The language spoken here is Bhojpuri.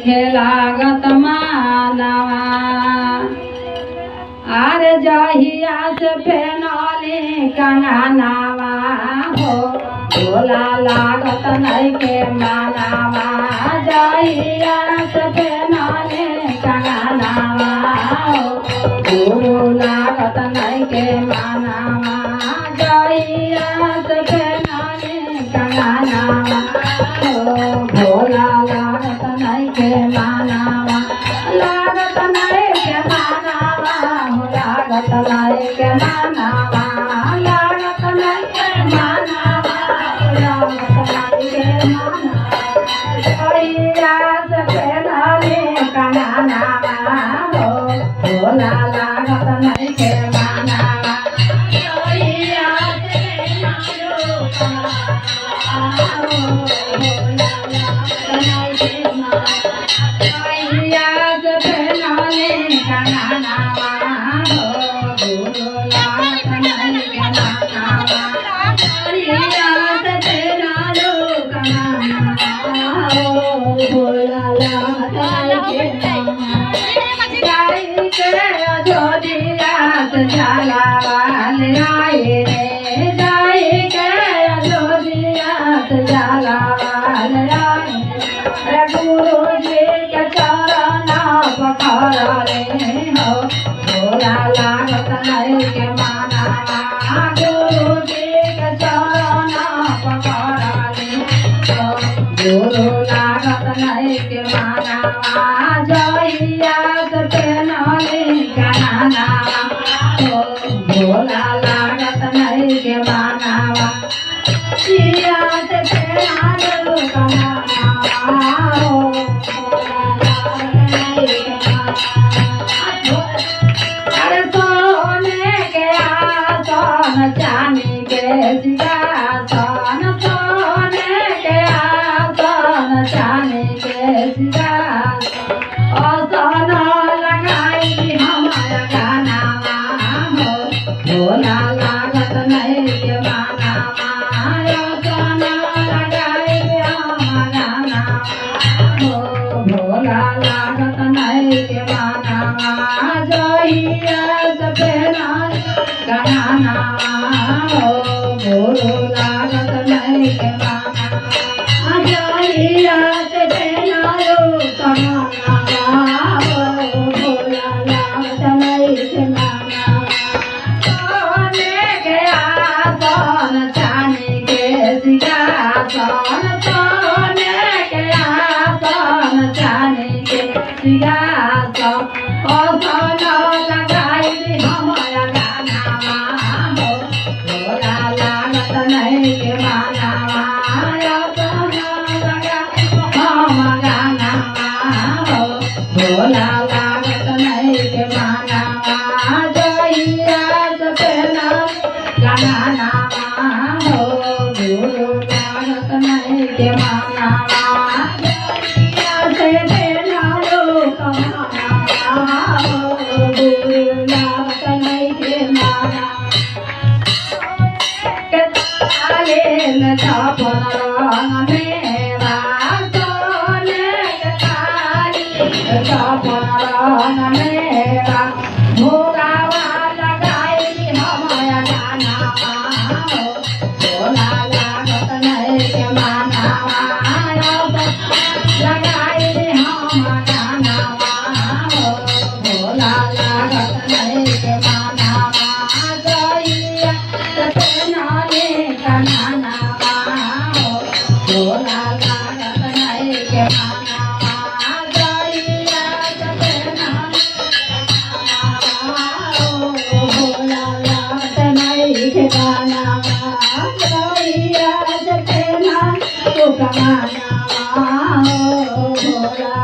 खेलागत मानवा आर जहिया से फेनली कंगनावा हो भोला लागत नहीं के मानवा जहिया से फेनली कंगनावा हो गुरु लागत नहीं के मानवा जहिया से फेनली कंगनावा हो भोला लागत नहीं के मानवा लागत नहीं के मानवा हो लागत नहीं के मानवा लागत नहीं के मानवा लागत नहीं के मानवा जहिया से फेनली कंगनावा हो भोला लागत नहीं के मानवा जहिया से फेनली गुरु लागत नहीं के मानवा जहिया से फेनली कंगनावा हो भोला लागत नहीं के मानवा जहिया से फेनली कंगनावा हो अरे सोने के आसन चांदी के सिंहासन सोने के आसन चांदी के सिंहासन लगाई हमारा गानावा हो भोला लागत नहीं के मानवा आसन लगाई हमारा गानावा हो भोला लागत नहीं के मानवा जहिया से फेनली कंगनावा हो गुरु लागत नहीं के मानवा जहिया से फेनली कंगनावा हो भोला लागत नहीं के मानवा सोने के आसन चांदी के सिंहासन सोने के आसन चांदी के सिंहासन आसन लगाई हमारा गानावा हो भोला लागत नहीं के मानवा आसन लगाई हमारा गानावा हो भोला लागत नहीं के मानवा जहिया से फेनली कंगनावा हो गुरु लागत नहीं के मानवा जहिया से फेनली कंगनावा हो गुरु लागत नहीं के मानवा के ताले में छापन रंग मेवा सोने के ताले छापन रंग मेवा भोगावा लगाई हमारा गानावा हो भोला लागत नहीं के मानवा लगाई हमारा गानावा हो भोला लागत नहीं के मानवा जहिया से फेनली कंगनावा हो भोला लागत नहीं के मानवा जहिया से फेनली कंगनावा हो भोला लागत नहीं के मानवा जहिया से फेनली कंगनावा हो भोला